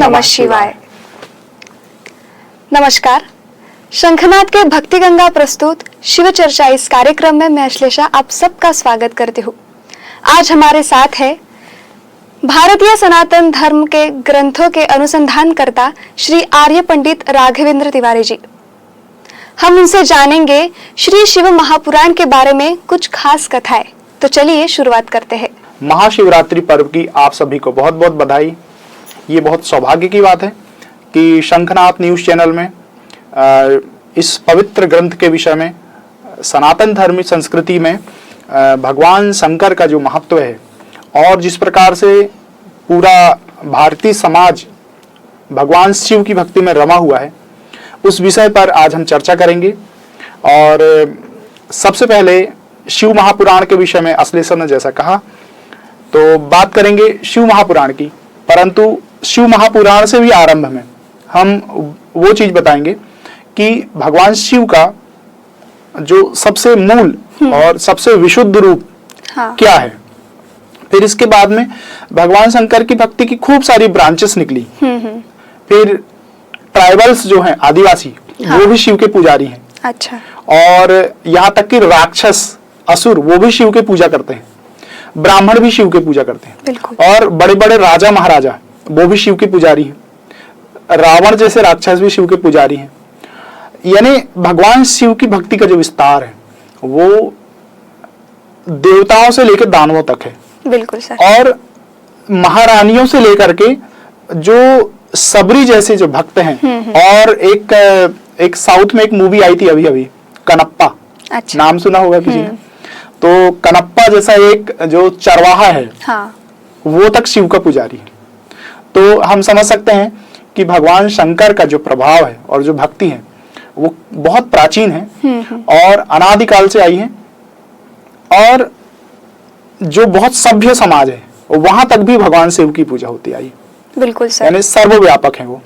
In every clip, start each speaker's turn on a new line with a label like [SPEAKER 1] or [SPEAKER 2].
[SPEAKER 1] नमः शिवाय। नमस्कार, शंखनाद के भक्ति गंगा प्रस्तुत शिव चर्चा इस कार्यक्रम में मैं अश्लेषा आप सबका स्वागत करती हूँ। आज हमारे साथ है भारतीय सनातन धर्म के ग्रंथों के अनुसंधानकर्ता श्री आर्य पंडित राघवेंद्र तिवारी जी। हम उनसे जानेंगे श्री शिव महापुराण के बारे में कुछ खास कथाएं। तो चलिए शुरुआत करते हैं।
[SPEAKER 2] महाशिवरात्रि पर्व की आप सभी को बहुत बहुत बधाई। ये बहुत सौभाग्य की बात है कि शंखनाद न्यूज चैनल में इस पवित्र ग्रंथ के विषय में, सनातन धर्म संस्कृति में भगवान शंकर का जो महत्व है और जिस प्रकार से पूरा भारतीय समाज भगवान शिव की भक्ति में रमा हुआ है, उस विषय पर आज हम चर्चा करेंगे। और सबसे पहले शिव महापुराण के विषय में अश्लेषा ने जैसा कहा तो बात करेंगे शिव महापुराण की, परंतु शिव महापुराण से भी आरंभ में हम वो चीज बताएंगे कि भगवान शिव का जो सबसे मूल और सबसे विशुद्ध रूप क्या है। फिर इसके बाद में भगवान शंकर की भक्ति की खूब सारी ब्रांचेस निकली। फिर ट्राइबल्स जो हैं, आदिवासी, वो भी शिव के पुजारी हैं।
[SPEAKER 1] अच्छा।
[SPEAKER 2] और यहाँ तक कि राक्षस, असुर, वो भी शिव के पूजा करते हैं। ब्राह्मण भी शिव के पूजा करते हैं।
[SPEAKER 1] बिल्कुल।
[SPEAKER 2] और बड़े बड़े राजा महाराजा वो भी शिव के पुजारी हैं। रावण जैसे राक्षस भी शिव के पुजारी हैं। यानी भगवान शिव की भक्ति का जो विस्तार है वो देवताओं से लेकर दानवों तक है।
[SPEAKER 1] बिल्कुल सर।
[SPEAKER 2] और महारानियों से लेकर के जो सबरी जैसे जो भक्त हैं। और एक साउथ में एक मूवी आई थी अभी अभी, कनप्पा। अच्छा। नाम सुना होगा किसी ने? तो कनप्पा जैसा एक जो चरवाहा है, वो तक शिव का पुजारी है। तो हम समझ सकते हैं कि भगवान शंकर का जो प्रभाव है और जो भक्ति है वो बहुत प्राचीन है और अनादिकाल से आई है। और जो बहुत सभ्य समाज है वहां तक भी भगवान शिव की पूजा होती आई।
[SPEAKER 1] बिल्कुल सर।
[SPEAKER 2] यानी सर्वव्यापक है वो।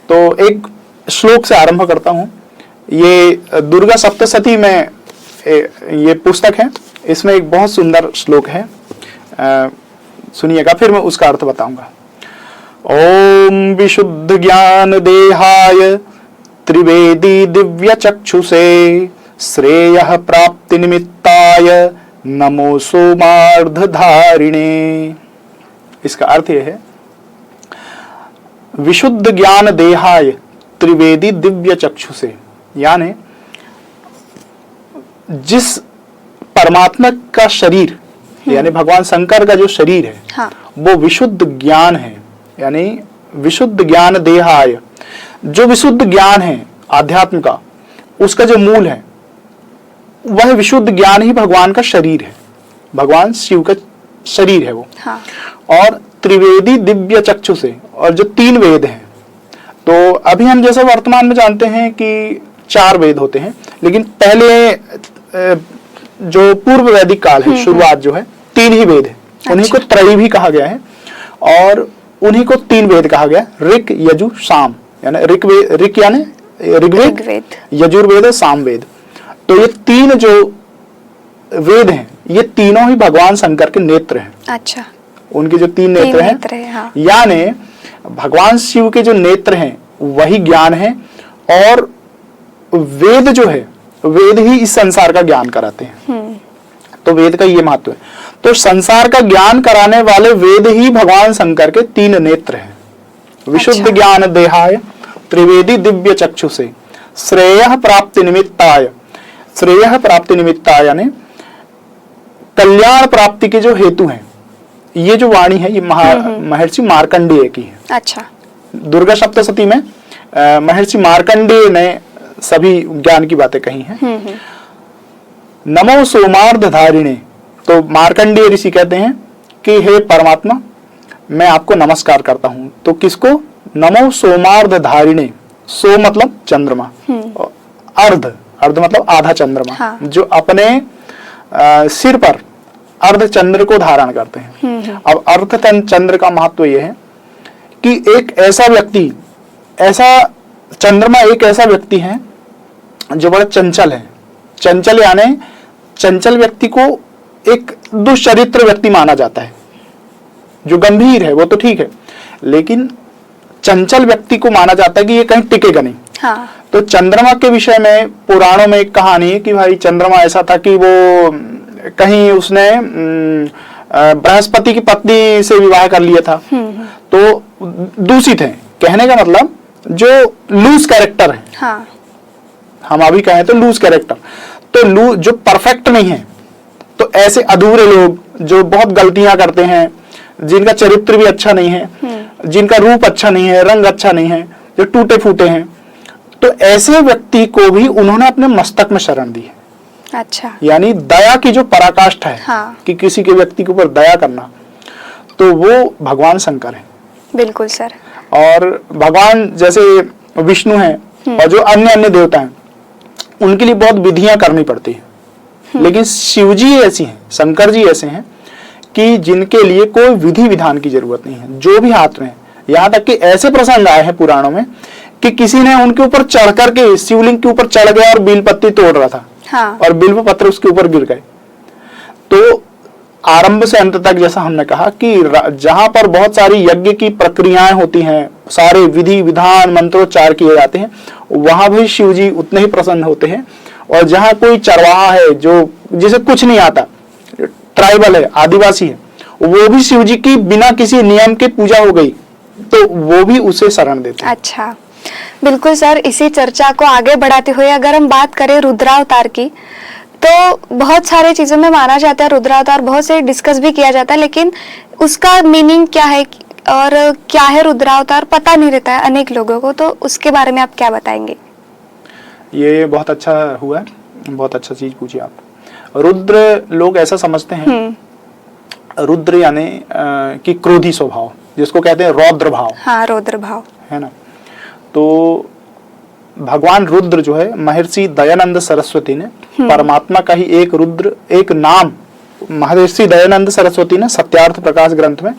[SPEAKER 2] तो एक श्लोक से आरंभ करता हूं। ये दुर्गा सप्तशती में ये पुस्तक है, इसमें एक बहुत सुंदर श्लोक है, सुनिएगा, फिर मैं उसका अर्थ बताऊंगा। ओम विशुद्ध ज्ञान देहाय त्रिवेदी दिव्य चक्षुषे श्रेयः प्राप्ति निमित्ताय नमो सोमार्ध धारिणे। इसका अर्थ यह है, विशुद्ध ज्ञान देहाय त्रिवेदी दिव्य चक्षुषे, यानी जिस परमात्मा का शरीर यानी भगवान शंकर का जो शरीर है वो विशुद्ध ज्ञान है। यानी विशुद्ध ज्ञान देहाय, जो विशुद्ध ज्ञान है आध्यात्म का, उसका जो मूल है वह विशुद्ध ज्ञान ही भगवान का शरीर है। भगवान शिव का शरीर है वो। और त्रिवेदी दिव्य चक्षु से, और जो 3 वेद हैं, तो अभी हम जैसे वर्तमान में जानते हैं कि 4 वेद होते हैं, लेकिन पहले जो पूर्व वैदिक काल है, शुरुआत जो है, 3 ही वेद है। उन्हीं को त्रयी भी कहा गया है और उन्हीं को 3 वेद कहा गया, ऋक, यजु, साम। यानी ऋक यानी ऋग्वेद, यजुर्वेद और सामवेद। तो ये 3 जो वेद हैं, ये तीनों ही भगवान शंकर के नेत्र हैं। अच्छा। उनके जो 3 नेत्र हैं, यानी भगवान शिव के जो नेत्र हैं वही ज्ञान है। और वेद जो है, वेद ही इस संसार का ज्ञान कराते हैं। तो वेद का ये महत्व है। तो संसार का ज्ञान कराने वाले वेद ही भगवान शंकर के 3 नेत्र हैं। विशुद्ध ज्ञान देहाय त्रिवेदी दिव्य चक्षु से श्रेयः प्राप्ति निमित्ताय। श्रेयः प्राप्ति निमित्ताय यानी कल्याण प्राप्ति के जो हेतु हैं। ये जो वाणी है ये महर्षि मार्कंडेय की है। अच्छा। दुर्गा सप्तशती में महर्षि मार्कंडेय ने सभी ज्ञान की बातें कही हैं। नमो सोमार्ध धारिणे। तो मार्कंडेय ऋषि कहते हैं कि हे परमात्मा, मैं आपको नमस्कार करता हूं। तो किसको? नमो सोमार्ध धारिणे। सो मतलब चंद्रमा, अर्ध, अर्ध मतलब आधा चंद्रमा, जो अपने सिर पर अर्ध चंद्र को धारण करते हैं। अब अर्ध चंद्र का महत्व यह है कि एक ऐसा व्यक्ति, ऐसा चंद्रमा एक ऐसा व्यक्ति है जो बड़ा चंचल है। चंचल यानी चंचल व्यक्ति को एक दुष्चरित्र व्यक्ति माना जाता है। जो गंभीर है वो तो ठीक है, लेकिन चंचल व्यक्ति को माना जाता है कि ये कहीं टिकेगा नहीं।
[SPEAKER 1] हाँ।
[SPEAKER 2] तो चंद्रमा के विषय में पुराणों में एक कहानी है कि भाई चंद्रमा ऐसा था कि वो कहीं उसने बृहस्पति की पत्नी से विवाह कर लिया था। तो दूषित है, कहने का मतलब जो लूज कैरेक्टर है।
[SPEAKER 1] हाँ।
[SPEAKER 2] हम अभी कहें तो लूज कैरेक्टर, तो जो परफेक्ट नहीं है, तो ऐसे अधूरे लोग जो बहुत गलतियां करते हैं, जिनका चरित्र भी अच्छा नहीं है, जिनका रूप अच्छा नहीं है, रंग अच्छा नहीं है, जो टूटे फूटे हैं, तो ऐसे व्यक्ति को भी उन्होंने अपने मस्तक में शरण दी है।
[SPEAKER 1] अच्छा।
[SPEAKER 2] यानी दया की जो पराकाष्ठा है,
[SPEAKER 1] हाँ।
[SPEAKER 2] कि किसी के व्यक्ति के ऊपर दया करना, तो वो भगवान शंकर है।
[SPEAKER 1] बिल्कुल सर।
[SPEAKER 2] और भगवान जैसे विष्णु हैं और जो अन्य अन्य देवता हैं, उनके लिए बहुत विधियां करनी पड़ती है। लेकिन शिव जी ऐसी हैं, शंकर जी ऐसे हैं कि जिनके लिए कोई विधि विधान की जरूरत नहीं है, जो भी हाथ में है। यहाँ तक कि ऐसे प्रसंग आए हैं पुराणों में कि किसी ने उनके ऊपर चढ़ करके शिवलिंग के ऊपर चढ़ गया और बेलपत्ती तोड़ रहा था।
[SPEAKER 1] हाँ।
[SPEAKER 2] और बिल्व पत्र उसके ऊपर गिर गए। तो आरंभ से अंत तक, जैसा हमने कहा कि जहां पर बहुत सारी यज्ञ की प्रक्रियाएं होती हैं, सारे विधि विधान मंत्रोच्चार किए जाते हैं, वहां भी शिव जी उतने ही प्रसन्न होते हैं। और जहां कोई चरवाहा है जो जिसे कुछ नहीं आता, ट्राइबल है, आदिवासी है, वो भी शिव जी की बिना किसी नियम के पूजा हो गई तो वो भी उसे शरण देते हैं।
[SPEAKER 1] अच्छा, बिल्कुल सर। इसी चर्चा को आगे बढ़ाते हुए अगर हम बात करें रुद्रावतार की, तो बहुत सारे चीजों में माना जाता है रुद्रावतार, बहुत से डिस्कस भी किया जाता है, लेकिन उसका मीनिंग क्या है और क्या है रुद्रावतार पता नहीं रहता है अनेक लोगों को, तो उसके बारे में आप क्या बताएंगे?
[SPEAKER 2] ये बहुत अच्छा हुआ है, बहुत अच्छा चीज पूछी आप। रुद्र लोग ऐसा समझते हैं, रुद्र यानी कि क्रोधी स्वभाव, जिसको कहते हैं रौद्र भाव।
[SPEAKER 1] हाँ, रौद्र भाव
[SPEAKER 2] है ना। तो भगवान रुद्र जो है, महर्षि दयानंद सरस्वती ने परमात्मा का ही एक रुद्र, एक नाम, महर्षि दयानंद सरस्वती ने सत्यार्थ प्रकाश ग्रंथ में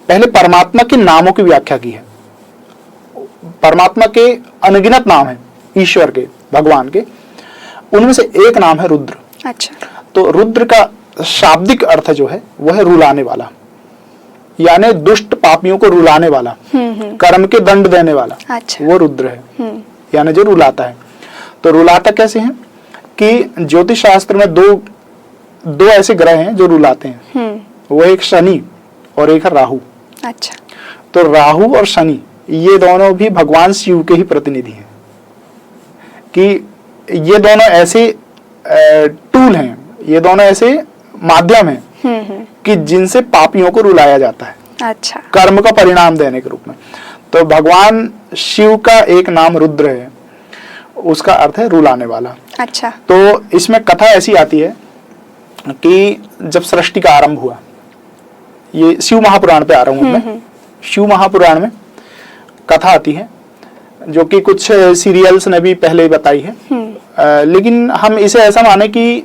[SPEAKER 2] पहले परमात्मा के नामों की व्याख्या की है। परमात्मा के अनगिनत नाम है, ईश्वर के, भगवान के, उनमें से एक नाम है रुद्र।
[SPEAKER 1] अच्छा।
[SPEAKER 2] तो रुद्र का शाब्दिक अर्थ जो है वह है रुलाने वाला, यानी दुष्ट पापियों को रुलाने वाला, कर्म के दंड देने वाला।
[SPEAKER 1] अच्छा। वो
[SPEAKER 2] रुद्र है, यानी जो रुलाता है। तो रुलाता कैसे है कि ज्योतिष शास्त्र में दो ऐसे ग्रह हैं जो रुलाते हैं, वो एक शनि और एक है राहु।
[SPEAKER 1] अच्छा।
[SPEAKER 2] तो राहु और शनि ये दोनों भी भगवान शिव के ही प्रतिनिधि हैं, कि ये दोनों ऐसे टूल हैं, ये दोनों ऐसे माध्यम हैं कि जिनसे पापियों को रुलाया जाता है।
[SPEAKER 1] अच्छा।
[SPEAKER 2] कर्म का परिणाम देने के रूप में। तो भगवान शिव का एक नाम रुद्र है, उसका अर्थ है रुलाने वाला।
[SPEAKER 1] अच्छा।
[SPEAKER 2] तो इसमें कथा ऐसी आती है कि जब सृष्टि का आरंभ हुआ, ये शिव महापुराण पे आ रहा हूं मैं, शिव महापुराण में कथा आती है जो कि कुछ सीरियल्स ने भी पहले बताई है। लेकिन हम इसे ऐसा माने कि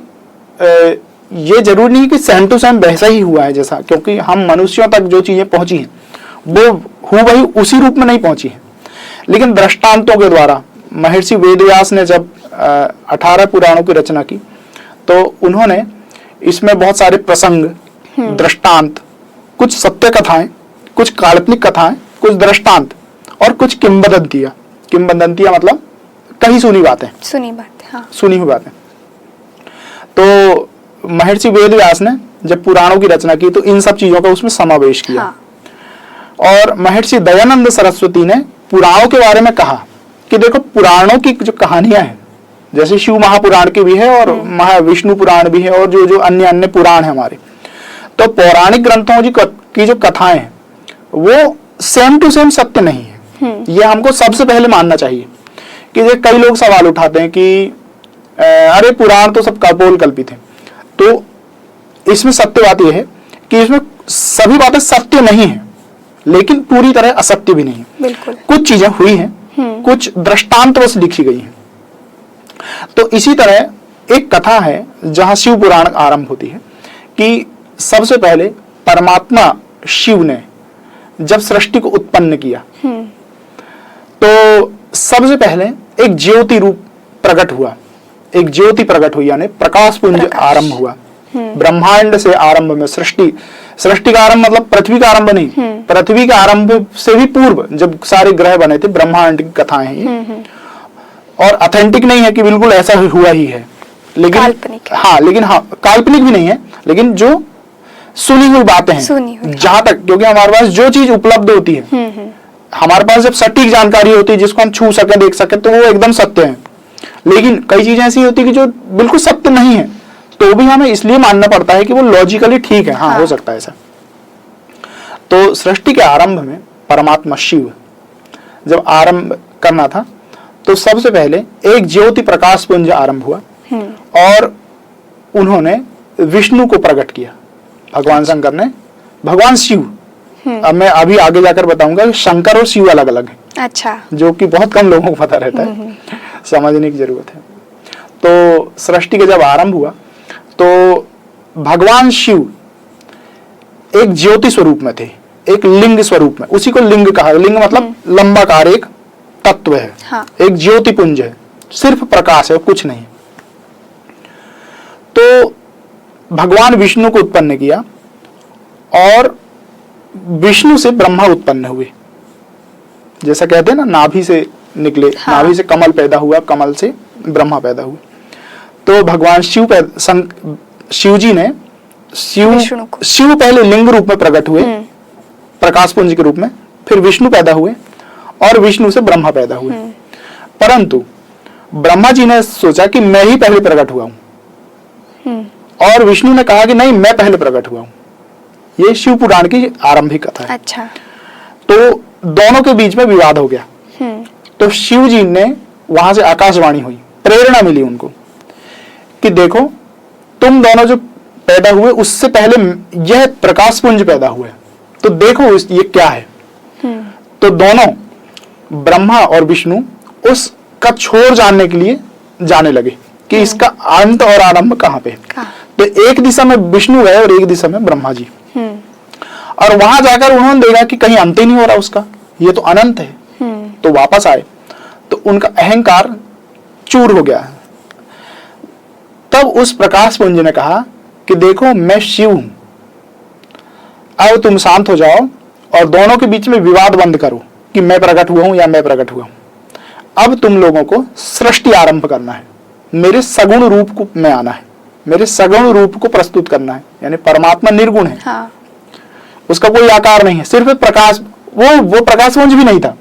[SPEAKER 2] ये जरूरी नहीं कि सेम टू सेम वैसा ही हुआ है जैसा, क्योंकि हम मनुष्यों तक जो चीजें पहुंची हैं वो वही उसी रूप में नहीं पहुंची है, लेकिन दृष्टांतों के द्वारा महर्षि वेदव्यास ने जब 18 पुराणों की रचना की, तो उन्होंने इसमें बहुत सारे प्रसंग, दृष्टांत, कुछ सत्य कथाएं, कुछ काल्पनिक कथाएं, कुछ दृष्टांत और कुछ किंवदंतियां मतलब कहीं सुनी बातें,
[SPEAKER 1] हाँ।
[SPEAKER 2] सुनी हुई बातें। तो महर्षि वेदव्यास ने जब पुराणों की रचना की तो इन सब चीजों का उसमें समावेश किया।
[SPEAKER 1] हाँ।
[SPEAKER 2] और महर्षि दयानंद सरस्वती ने पुराणों के बारे में कहा कि देखो, पुराणों की जो कहानियां हैं, जैसे शिव महापुराण की भी है और महाविष्णु पुराण भी है और जो अन्य अन्य पुराण है हमारे, तो पौराणिक ग्रंथों की जो कथाएं हैं वो सेम टू सेम सत्य नहीं है। ये हमको सबसे पहले मानना चाहिए। कि कई लोग सवाल उठाते हैं कि अरे पुराण तो सब कपोल कल्पित है। तो इसमें सत्य बात यह है कि इसमें सभी बातें सत्य नहीं है, लेकिन पूरी तरह असत्य भी नहीं है।
[SPEAKER 1] बिल्कुल।
[SPEAKER 2] कुछ चीजें हुई हैं, कुछ दृष्टांतवश लिखी गई हैं। तो इसी तरह एक कथा है जहां शिव पुराण आरंभ होती है कि सबसे पहले परमात्मा शिव ने जब सृष्टि को उत्पन्न किया तो सबसे पहले एक ज्योति रूप प्रकट हुआ, एक ज्योति प्रकट हुई, यानी प्रकाश पुंज आरंभ हुआ। ब्रह्मांड से आरंभ में सृष्टि सृष्टि का आरंभ मतलब पृथ्वी का आरंभ नहीं, पृथ्वी के आरंभ से भी पूर्व जब सारे ग्रह बने थे, ब्रह्मांड की कथाएं हैं ये। और ऑथेंटिक नहीं है कि बिल्कुल ऐसा हुआ ही है, लेकिन
[SPEAKER 1] काल्पनिक है।
[SPEAKER 2] हाँ, लेकिन हाँ काल्पनिक भी नहीं है, लेकिन जो सुनी हुई बातें हैं जहां तक, क्योंकि हमारे पास जो चीज उपलब्ध होती है, हमारे पास जब सटीक जानकारी होती है जिसको हम छू सके देख सके तो वो एकदम सत्य है। लेकिन कई चीजें ऐसी होती है कि जो बिल्कुल सत्य नहीं है, तो भी हमें इसलिए मानना पड़ता है कि वो लॉजिकली ठीक है, हाँ हो सकता है ऐसा। तो सृष्टि के आरंभ में परमात्मा शिव जब आरंभ करना था तो सबसे पहले एक ज्योति प्रकाश पुंज आरंभ हुआ और उन्होंने विष्णु को प्रकट किया। भगवान शंकर ने, भगवान शिव, अब मैं अभी आगे जाकर बताऊंगा कि शंकर और शिव अलग अलग है।
[SPEAKER 1] अच्छा।
[SPEAKER 2] जो कि बहुत कम लोगों को पता रहता है, समझने की जरूरत है। तो सृष्टि का जब आरंभ हुआ तो भगवान शिव एक ज्योति स्वरूप में थे, एक लिंग स्वरूप में, उसी को लिंग कहा। लिंग मतलब लंबाकार एक तत्व है,
[SPEAKER 1] हाँ।
[SPEAKER 2] एक ज्योति पुंज है, सिर्फ प्रकाश है, कुछ नहीं। तो भगवान विष्णु को उत्पन्न किया और विष्णु से ब्रह्मा उत्पन्न हुए। जैसा कहते हैं ना, नाभि से निकले, हाँ। नाभि से कमल पैदा हुआ, कमल से ब्रह्मा पैदा हुए। तो भगवान शिव जी ने शिव पहले लिंग रूप में प्रकट हुए, प्रकाश पुंज के रूप में, फिर विष्णु पैदा हुए और विष्णु से ब्रह्मा पैदा हुए। परंतु ब्रह्मा जी ने सोचा कि मैं ही पहले प्रकट हुआ हूं और विष्णु ने कहा कि नहीं, मैं पहले प्रकट हुआ हूं। ये शिव पुराण की आरंभिक कथा है।
[SPEAKER 1] अच्छा।
[SPEAKER 2] तो दोनों के बीच में विवाद हो गया। तो शिव जी ने वहां से आकाशवाणी हुई, प्रेरणा मिली उनको कि देखो तुम दोनों जो पैदा हुए उससे पहले यह प्रकाश पुंज पैदा हुए, तो देखो ये क्या है। तो दोनों ब्रह्मा और विष्णु उसका छोर जानने के लिए जाने लगे कि इसका अंत और आरंभ कहाँ पे है। तो एक दिशा में विष्णु गए और एक दिशा में ब्रह्मा जी, और वहां जाकर उन्होंने देखा कि कहीं अंत ही नहीं हो रहा उसका, ये तो अनंत है। तो वापस आए तो उनका अहंकार चूर हो गया। तब उस प्रकाश पुंज ने कहा कि देखो मैं शिव हूं, अब तुम शांत हो जाओ और दोनों के बीच में विवाद बंद करो कि मैं प्रकट हुआ हूं या मैं प्रकट हुआ हूं। अब तुम लोगों को सृष्टि आरंभ करना है, मेरे सगुण रूप को में आना है, मेरे सगुण रूप को प्रस्तुत करना है। यानी परमात्मा निर्गुण है, हाँ। उसका कोई आकार नहीं है, सिर्फ प्रकाश। वो प्रकाश पुंज भी नहीं था,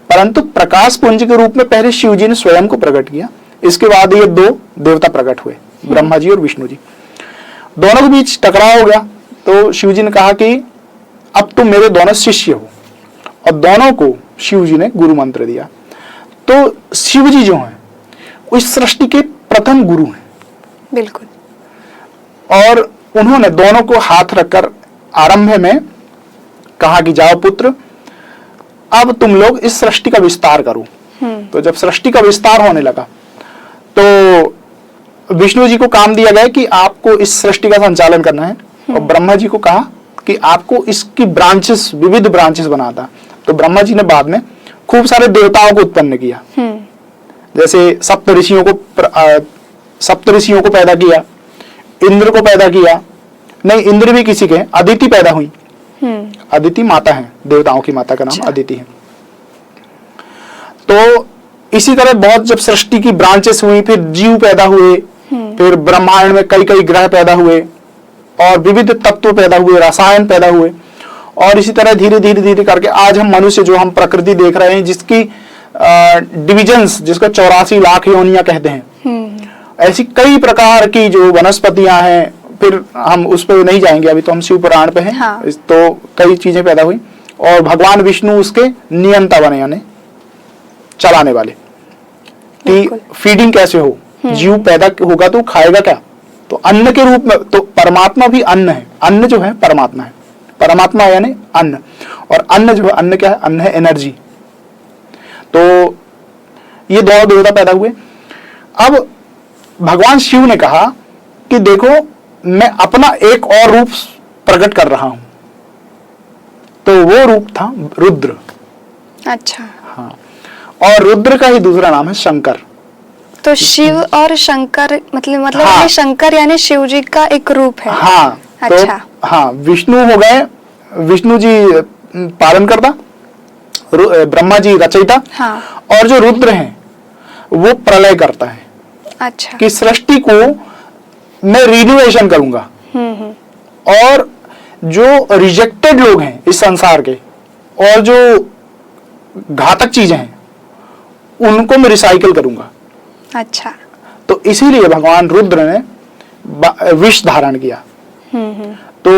[SPEAKER 2] परंतु प्रकाश पुंज के रूप में पहले शिव जी ने स्वयं को प्रकट किया। इसके बाद ये दो देवता प्रकट हुए, ब्रह्मा जी और विष्णु जी। दोनों के बीच टकराव हो गया। तो शिव जी ने कहा कि अब तुम मेरे दोनों शिष्य हो, और दोनों को शिव जी ने गुरु मंत्र दिया। तो शिव जी जो हैं उस सृष्टि के प्रथम गुरु हैं,
[SPEAKER 1] बिल्कुल।
[SPEAKER 2] और उन्होंने दोनों को हाथ रखकर आरंभ में कहा कि जाओ पुत्र, अब तुम लोग इस सृष्टि का विस्तार करो। तो जब सृष्टि का विस्तार होने लगा तो विष्णु जी को काम दिया गया कि आपको इस सृष्टि का संचालन करना है, और ब्रह्मा जी को कहा कि आपको इसकी ब्रांचेस, विविध ब्रांचेस बनाता। तो ब्रह्मा जी ने बाद में खूब सारे देवताओं को उत्पन्न किया, जैसे सप्त ऋषियों को पैदा किया, इंद्र को पैदा किया, नहीं इंद्र भी किसी के, अदिति पैदा हुई। अदिति माता है, देवताओं की माता का नाम अदिति है। तो इसी तरह बहुत जब सृष्टि की ब्रांचेस हुई, फिर जीव पैदा हुए, फिर ब्रह्मांड में कई कई ग्रह पैदा हुए और विविध तत्व पैदा हुए, रसायन पैदा हुए, और इसी तरह धीरे धीरे धीरे करके आज हम मनुष्य जो हम प्रकृति देख रहे हैं, जिसकी डिविजन्स, जिसको 84 लाख योनियां कहते हैं, ऐसी कई प्रकार की जो वनस्पतियां हैं, फिर हम उस पर नहीं जाएंगे, अभी तो हम शिव पुराण पे हैं। हाँ। तो कई चीजें पैदा हुई और भगवान विष्णु उसके नियंता बने, यानी चलाने वाले, कि फीडिंग कैसे हो, जीव पैदा होगा तो खाएगा क्या, तो अन्न के रूप में। तो परमात्मा भी अन्न है, अन्न जो है परमात्मा है, परमात्मा यानी अन्न, और अन्न जो है, अन्न क्या है, अन्न है एनर्जी। तो ये दोनों देवता पैदा हुए। अब भगवान शिव ने कहा कि देखो मैं अपना एक और रूप प्रकट कर रहा हूं, तो वो रूप था रुद्र।
[SPEAKER 1] अच्छा।
[SPEAKER 2] हाँ, और रुद्र का ही दूसरा नाम है शंकर। तो
[SPEAKER 1] शिव और शंकर मतलब हाँ। शंकर यानी शिव जी का एक रूप है।
[SPEAKER 2] हाँ,
[SPEAKER 1] अच्छा।
[SPEAKER 2] तो हाँ, विष्णु हो गए, विष्णु जी पालन करता, ब्रह्मा जी रचयिता,
[SPEAKER 1] हाँ।
[SPEAKER 2] और जो रुद्र हैं वो प्रलय करता है।
[SPEAKER 1] अच्छा।
[SPEAKER 2] कि सृष्टि को मैं रिन्यूएशन करूंगा, और जो रिजेक्टेड लोग हैं इस संसार के और जो घातक चीजें हैं उनको मैं रिसाइकल करूंगा।
[SPEAKER 1] अच्छा।
[SPEAKER 2] तो इसीलिए भगवान रुद्र ने विष धारण किया। तो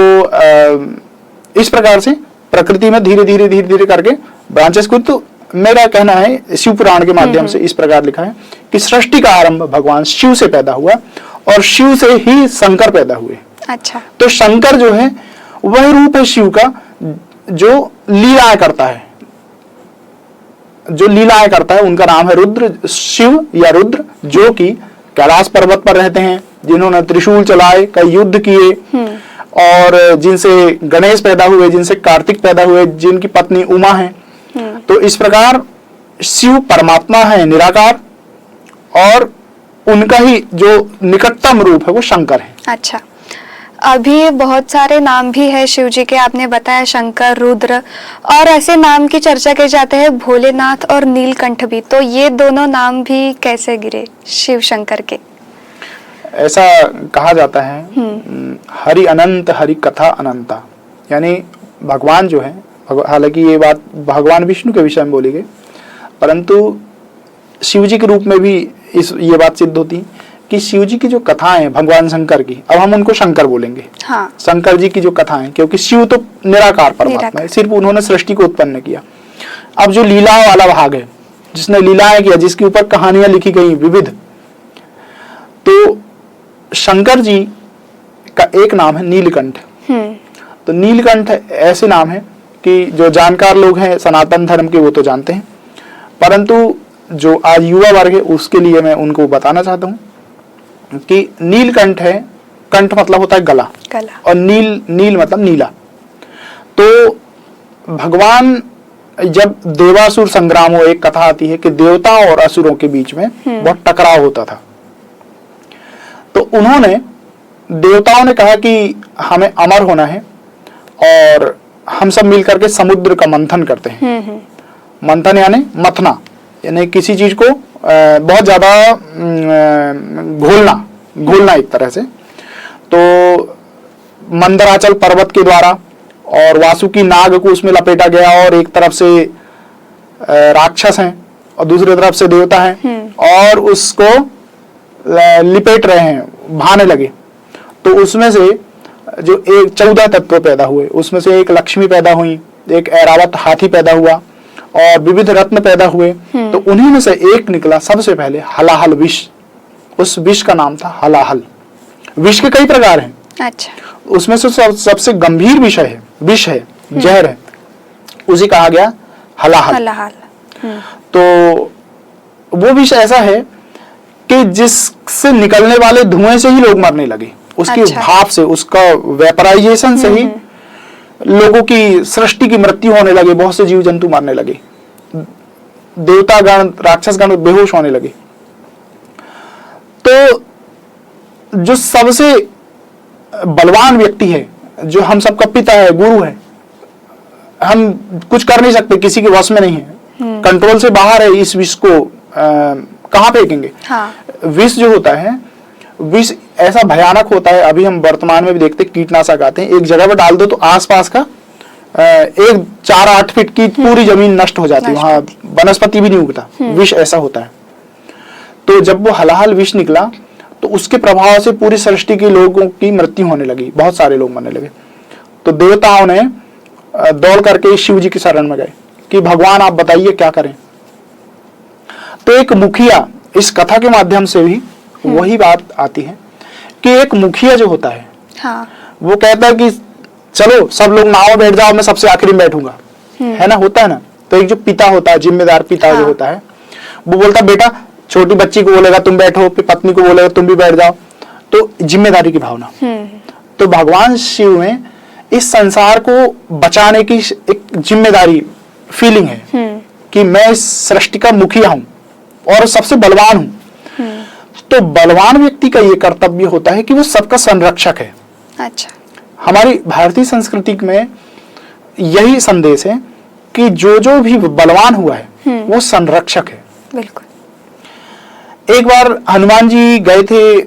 [SPEAKER 2] इस प्रकार से प्रकृति में धीरे धीरे करके ब्रांचेस को, तो मेरा कहना है शिव पुराण के माध्यम से इस प्रकार लिखा है कि सृष्टि का आरंभ भगवान शिव से पैदा हुआ और शिव से ही शंकर पैदा हुए।
[SPEAKER 1] अच्छा।
[SPEAKER 2] तो शंकर जो है वह रूप है शिव का, जो लीलाएं करता है, जो लीलाएं करता है, उनका नाम है रुद्र, शिव या रुद्र, जो कि कैलाश पर्वत पर रहते हैं, जिन्होंने त्रिशूल चलाए, कई युद्ध किए, और जिनसे गणेश पैदा हुए, जिनसे कार्तिक पैदा हुए, जिनकी पत्नी उमा है। तो इस प्रकार शिव परमात्मा है निराकार, और उनका ही जो निकटतम रूप है वो शंकर है।
[SPEAKER 1] अच्छा। अभी बहुत सारे नाम भी है शिव जी के, आपने बताया शंकर, रुद्र, और ऐसे नाम की चर्चा की जाते हैं भोलेनाथ और नीलकंठ भी। तो ये दोनों नाम भी कैसे गिरे शिव शंकर के?
[SPEAKER 2] ऐसा कहा जाता है, हरि अनंत हरि कथा अनंता, यानी भगवान जो है, हालांकि ये बात भगवान विष्णु के विषय में बोली गई, परंतु शिव जी के रूप में भी ये बात सिद्ध होती है कि शिव जी की जो कथाएं हैं भगवान शंकर की, अब हम उनको शंकर बोलेंगे।
[SPEAKER 1] हाँ।
[SPEAKER 2] शंकर जी की जो कथाएं, क्योंकि शिव तो निराकार परमात्मा है, सिर्फ उन्होंने सृष्टि को उत्पन्न किया। अब जो लीला वाला भाग है, जिसने लीलाएं किया, जिसके ऊपर कहानियां लिखी गई विविध, तो शंकर जी का एक नाम है नीलकंठ। तो नीलकंठ ऐसे नाम है कि जो जानकार लोग हैं सनातन धर्म के वो तो जानते हैं, परंतु जो आज युवा वर्ग है उसके लिए मैं उनको बताना चाहता हूँ कि नीलकंठ है, कंठ मतलब होता है गला, और नील मतलब नीला। तो भगवान जब देवासुर संग्राम हो, एक कथा आती है कि देवताओं और असुरों के बीच में बहुत टकराव होता था। तो उन्होंने, देवताओं ने कहा कि हमें अमर होना है और हम सब मिलकर के समुद्र का मंथन करते हैं। मंथन यानी मथना, यानी किसी चीज को बहुत ज्यादा घोलना एक तरह से। तो मंदराचल पर्वत के द्वारा और वासुकी नाग को उसमें लपेटा गया, और एक तरफ से राक्षस हैं और दूसरी तरफ से देवता हैं, और उसको लिपेट रहे हैं, भाने लगे। तो उसमें से जो एक 14 तत्व पैदा हुए, उसमें से एक लक्ष्मी पैदा हुई, एक ऐरावत हाथी पैदा हुआ, और विविध रत्न पैदा हुए। तो उन्हीं में से एक निकला सबसे पहले हलाहल विष। उस विष का नाम था हलाहल। विष के कई प्रकार हैं। अच्छा। उसमें से सबसे गंभीर विष है, जहर है, उसे कहा गया हलाहल। तो वो विष ऐसा है कि जिससे निकलने वाले धुएं से ही लोग मरने लगे, उसकी भाप से, उसका वेपराइजेशन से ही लोगों की सृष्टि की मृत्यु होने लगी, बहुत से जीव जंतु मरने लगे, देवता गण, राक्षस गण बेहोश होने लगे। तो जो सबसे बलवान व्यक्ति है, जो हम सबका पिता है, गुरु है, हम कुछ कर नहीं सकते, किसी के वश में नहीं है, कंट्रोल से बाहर है, इस विष को कहाँ फेंकेंगे? हाँ। विष जो होता है, विष ऐसा भयानक होता है, अभी हम वर्तमान में भी देखते, कीटनाशक आते हैं, एक जगह पर डाल दो तो आसपास का एक 4-8 फीट की पूरी जमीन नष्ट हो जाती है, वहां वनस्पति भी नहीं उगता। विष ऐसा होता है। तो जब वो हलाहल विष निकला तो उसके प्रभाव से पूरी सृष्टि के लोगों की मृत्यु होने लगी, बहुत सारे लोग मरने लगे। तो देवताओं ने दौड़ करके शिव जी की शरण में गए कि भगवान आप बताइए क्या करें। तो एक मुखिया, इस कथा के माध्यम से भी वही बात आती है कि एक मुखिया जो होता है, हाँ, वो कहता है कि चलो सब लोग नाव में बैठ जाओ, मैं सबसे आखिरी में बैठूंगा, है ना, होता है ना। तो एक जो पिता होता है, जिम्मेदार पिता, हाँ, जो होता है, वो बोलता बेटा, छोटी बच्ची को बोलेगा तुम बैठो, फिर पत्नी को बोलेगा तुम भी बैठ जाओ। तो जिम्मेदारी की भावना। तो भगवान शिव में इस संसार को बचाने की एक जिम्मेदारी फीलिंग है कि मैं इस सृष्टि का मुखिया हूं और सबसे बलवान हूं। तो बलवान व्यक्ति का ये कर्तव्य होता है कि वो सबका संरक्षक है। अच्छा। हमारी भारतीय संस्कृति में यही संदेश है कि जो भी बलवान हुआ है वो संरक्षक है।
[SPEAKER 1] बिल्कुल।
[SPEAKER 2] एक बार हनुमान जी गए थे,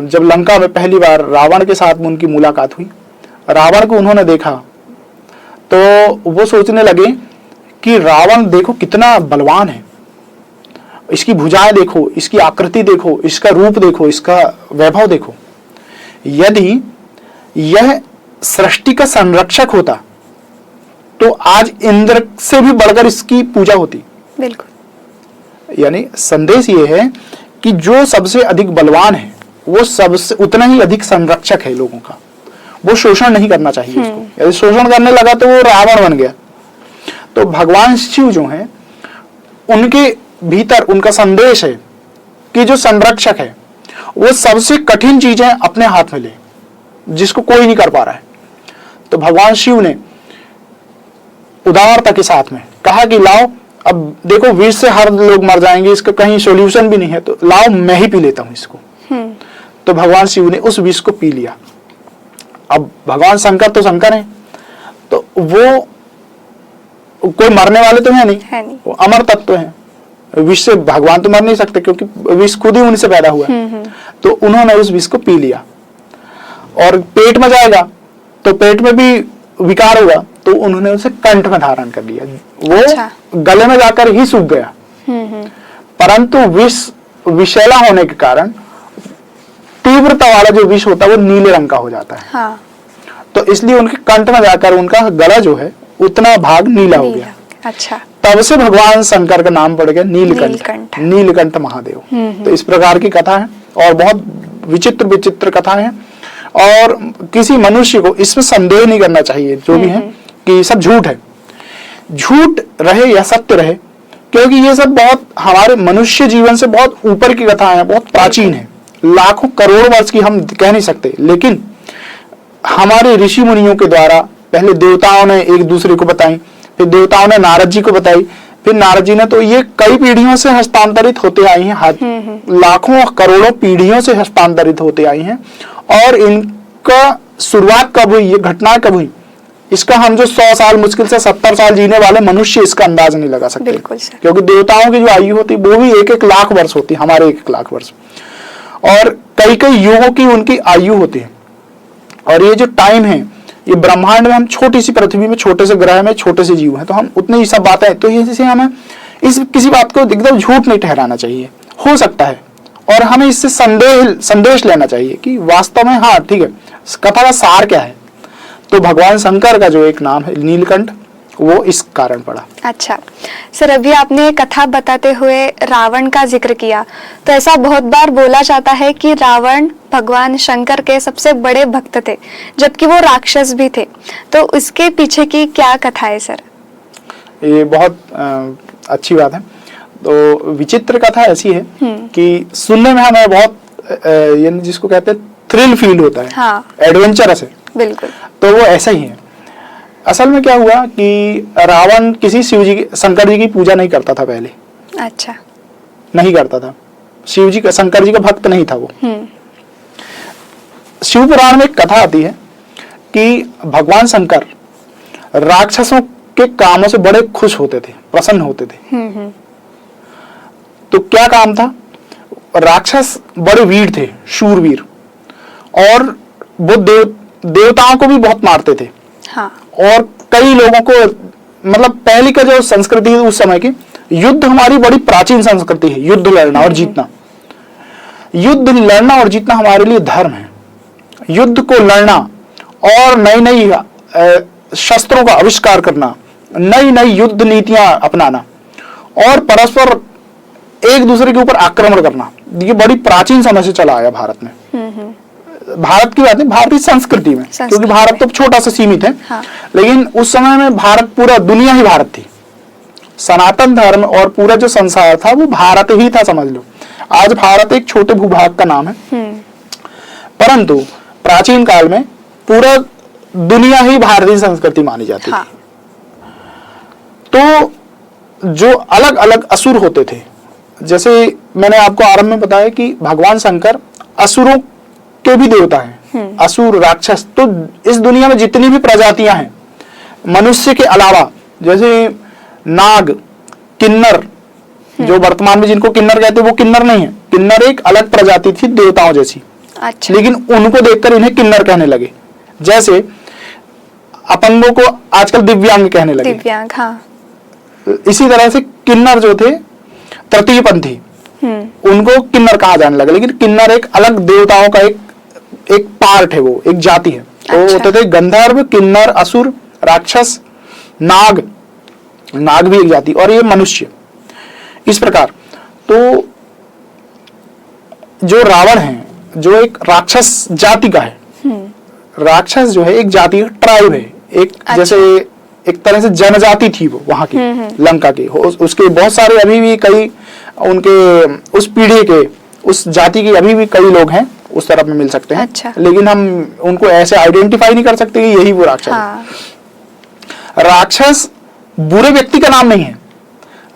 [SPEAKER 2] जब लंका में पहली बार रावण के साथ में उनकी मुलाकात हुई, रावण को उन्होंने देखा तो वो सोचने लगे कि रावण देखो कितना बलवान है, इसकी भुजाएं देखो, इसकी आकृति देखो, इसका रूप देखो, इसका वैभव देखो। यदि यह सृष्टि का संरक्षक होता तो आज इंद्र से भी बढ़कर इसकी पूजा होती।
[SPEAKER 1] बिल्कुल।
[SPEAKER 2] यानी संदेश ये है कि जो सबसे अधिक बलवान है वो सबसे उतना ही अधिक संरक्षक है लोगों का, वो शोषण नहीं करना चाहिए उसको। यदि शोषण करने लगा तो वो रावण बन गया। तो भगवान शिव जो हैं उनके भीतर उनका संदेश है कि जो संरक्षक है वो सबसे कठिन चीजें अपने हाथ में ले, जिसको कोई नहीं कर पा रहा है। तो भगवान शिव ने उदारता के साथ में कहा कि लाओ, अब देखो विष से हर लोग मर जाएंगे, इसका कहीं सॉल्यूशन भी नहीं है, तो लाओ मैं ही पी लेता हूं इसको। तो भगवान शिव ने उस विष को पी लिया। अब भगवान शंकर तो शंकर हैं, तो वो कोई मरने वाले तो है नहीं, वो अमर तत्व हैं। विष से भगवान तो मर नहीं सकते क्योंकि विष खुद ही उनसे पैदा हुआ है। तो उन्होंने उस विष को पी लिया और पेट में जाएगा तो पेट में भी विकार होगा, तो उन्होंने उसे कंठ में धारण कर लिया। वो
[SPEAKER 1] अच्छा।
[SPEAKER 2] गले में जाकर ही सूख गया। परंतु विष विषैला होने के कारण तीव्रता वाला जो विष होता है वो नीले रंग का हो जाता है।
[SPEAKER 1] हाँ।
[SPEAKER 2] तो इसलिए उनके कंठ में जाकर उनका गला जो है उतना भाग नीला हो गया।
[SPEAKER 1] अच्छा।
[SPEAKER 2] तब से भगवान शंकर का नाम पड़ गया नीलकंठ, नीलकंठ महादेव। तो इस प्रकार की कथा है और बहुत विचित्र विचित्र कथा है, और किसी मनुष्य को इसमें संदेह नहीं करना चाहिए जो भी है कि सब झूठ है। झूठ रहे या सत्य रहे, क्योंकि ये सब बहुत हमारे मनुष्य जीवन से बहुत ऊपर की कथाएं हैं, बहुत प्राचीन है, लाखों करोड़ों वर्ष की हम कह नहीं सकते। लेकिन हमारे ऋषि मुनियों के द्वारा पहले देवताओं ने एक दूसरे को बताई, फिर देवताओं ने नारद जी को बताई, फिर नारद जी ने, तो ये कई पीढ़ियों से हस्तांतरित होते आई हैं, लाखों करोड़ों पीढ़ियों से हस्तांतरित होते आई हैं। और इनका शुरुआत कब हुई, ये घटना कब हुई, इसका हम जो 100 साल मुश्किल से 70 साल जीने वाले मनुष्य इसका अंदाज नहीं लगा सकते। क्योंकि देवताओं की जो आयु होती वो भी 1-1 लाख वर्ष होती, हमारे 1 लाख वर्ष, और कई कई युगों की उनकी आयु होती है। और ये जो टाइम है, ये ब्रह्मांड में हम छोटी सी पृथ्वी में, छोटे से ग्रह में, छोटे से जीव हैं, तो हम उतनी ही सब बातें, तो इसे हमें इस किसी बात को एकदम झूठ नहीं ठहराना चाहिए। हो सकता है और हमें इससे संदेश लेना चाहिए कि वास्तव में हाँ ठीक है, कथा का सार क्या है। तो भगवान शंकर का जो एक नाम है नीलकंठ, वो इस कारण पड़ा।
[SPEAKER 1] अच्छा सर, अभी आपने कथा बताते हुए रावण का जिक्र किया, तो ऐसा बहुत बार बोला जाता है कि रावण भगवान शंकर के सबसे बड़े भक्त थे, जबकि वो राक्षस भी थे। तो इसके पीछे की क्या कथा है सर?
[SPEAKER 2] ये बहुत अच्छी बात है। तो विचित्र कथा ऐसी है कि सुनने में हमें बहुत यानी जिसको कहते हैं थ्रिल फील होता है। हाँ। एडवेंचरस है। बिल्कुल। तो वो ऐसा ही है। असल में क्या हुआ कि रावण किसी शिव जी की, शंकर जी की पूजा नहीं करता था पहले। अच्छा। नहीं करता था, शिव जी का, शंकर जी का भक्त नहीं था वो। शिव पुराण में एक कथा आती है कि भगवान शंकर राक्षसों के कामों से बड़े खुश होते थे, प्रसन्न होते थे। तो क्या काम था? राक्षस बड़े वीर थे, शूरवीर, और वो देवताओं को भी बहुत मारते थे। हाँ। और कई लोगों को, मतलब पहले का जो संस्कृति है उस समय की, युद्ध हमारी बड़ी प्राचीन संस्कृति है, युद्ध लड़ना और जीतना। युद्ध लड़ना और जीतना हमारे लिए धर्म है। युद्ध को लड़ना और नई नई शस्त्रों का आविष्कार करना, नई नई युद्ध नीतियां अपनाना और परस्पर एक दूसरे के ऊपर आक्रमण करना, ये बड़ी प्राचीन समय से चला आया भारत में। भारत की बात नहीं, भारतीय संस्कृति में, क्योंकि भारत तो छोटा सा सीमित है। हाँ। लेकिन उस समय में भारत, पूरा दुनिया ही भारत थी। सनातन धर्म और पूरा जो संसार था वो भारत ही था, समझ लो। आज भारत एक छोटे भूभाग का नाम है, परंतु प्राचीन काल में पूरा दुनिया ही भारतीय संस्कृति मानी जाती थी। तो जो अलग अलग असुर होते थे, जैसे मैंने आपको आरंभ में बताया कि भगवान शंकर असुरों के भी देवता हैं, असुर राक्षस, तो इस दुनिया में जितनी भी प्रजातियां हैं मनुष्य के अलावा, जैसे नाग, किन्नर, जो वर्तमान में जिनको किन्नर कहते हैं वो किन्नर नहीं है, किन्नर एक अलग प्रजाति थी देवताओं जैसी।
[SPEAKER 1] अच्छा।
[SPEAKER 2] लेकिन उनको देखकर इन्हें किन्नर कहने लगे। जैसे अपंगों को आजकल दिव्यांग कहने लगे।
[SPEAKER 1] दिव्यांग, हाँ।
[SPEAKER 2] इसी तरह से किन्नर जो थे तृतीयपंथी, उनको किन्नर कहा जाने लगा। लेकिन किन्नर एक अलग देवताओं का एक पार्ट है, वो एक जाति है। तो
[SPEAKER 1] अच्छा।
[SPEAKER 2] होते थे गंधर्व, किन्नर, असुर, राक्षस, नाग, नाग भी एक जाति, और ये मनुष्य। इस प्रकार तो जो रावण है, जो एक राक्षस जाति का है, राक्षस जो है एक जाति, ट्राइब है, एक
[SPEAKER 1] अच्छा।
[SPEAKER 2] जैसे एक तरह से जनजाति थी वो वहां की, लंका की। उसके बहुत सारे अभी भी कई उनके उस पीढ़ी के, उस जाति के अभी भी कई लोग हैं उस तरफ में मिल सकते हैं।
[SPEAKER 1] अच्छा।
[SPEAKER 2] लेकिन हम उनको ऐसे आइडेंटिफाई नहीं कर सकते कि यही वो राक्षस
[SPEAKER 1] हाँ।
[SPEAKER 2] है। राक्षस बुरे व्यक्ति का नाम नहीं है,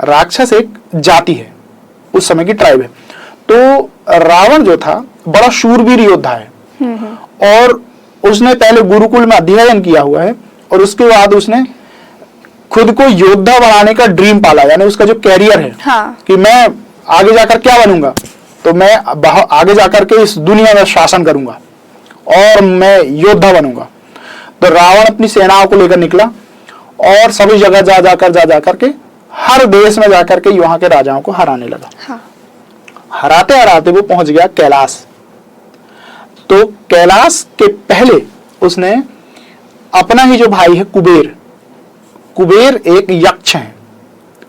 [SPEAKER 2] राक्षस एक जाति है, उस समय की ट्राइब है। तो रावण जो था बड़ा शूरवीर योद्धा है, और उसने पहले गुरुकुल में अध्ययन किया हुआ है, और उसके बाद उसने खुद को योद्धा बनाने का ड्रीम पाला, यानी उसका जो कैरियर है,
[SPEAKER 1] हाँ।
[SPEAKER 2] कि मैं आगे जाकर क्या बनूंगा, तो मैं आगे जाकर के इस दुनिया में शासन करूंगा और मैं योद्धा बनूंगा। तो रावण अपनी सेनाओं को लेकर निकला और सभी जगह जा जाकर के हर देश में जाकर के वहां के राजाओं को हराने लगा।
[SPEAKER 1] हाँ।
[SPEAKER 2] हराते हराते वो पहुंच गया कैलाश। तो कैलाश के पहले उसने अपना ही जो भाई है कुबेर, कुबेर एक यक्ष है,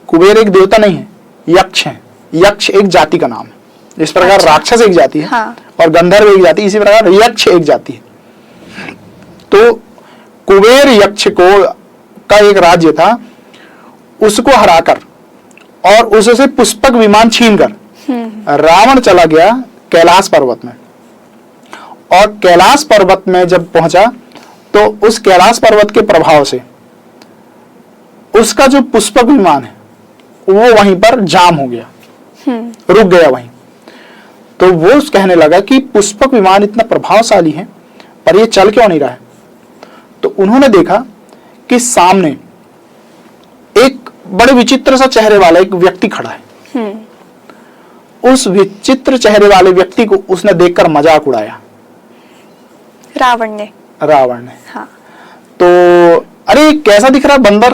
[SPEAKER 2] कुबेर एक देवता नहीं है, यक्ष है, यक्ष एक जाति का नाम है। इस प्रकार
[SPEAKER 1] अच्छा।
[SPEAKER 2] राक्षस एक जाति है,
[SPEAKER 1] हाँ।
[SPEAKER 2] और गंधर्व एक जाति, इसी प्रकार यक्ष एक जाति है। तो कुबेर यक्ष को का एक राज्य था, उसको हराकर और उससे पुष्पक विमान छीनकर रावण चला गया कैलाश पर्वत में। और कैलाश पर्वत में जब पहुंचा तो उस कैलाश पर्वत के प्रभाव से उसका जो पुष्पक विमान है वो वहीं पर जाम हो गया, रुक गया वहीं। तो वो कहने लगा कि पुष्पक विमान इतना प्रभावशाली है पर ये चल क्यों नहीं रहा है। तो उन्होंने देखा कि सामने एक बड़े विचित्र सा चेहरे वाला एक व्यक्ति खड़ा है। उस विचित्र चेहरे वाले व्यक्ति को उसने देखकर मजाक उड़ाया,
[SPEAKER 1] रावण ने।
[SPEAKER 2] हाँ। तो अरे कैसा दिख रहा है बंदर,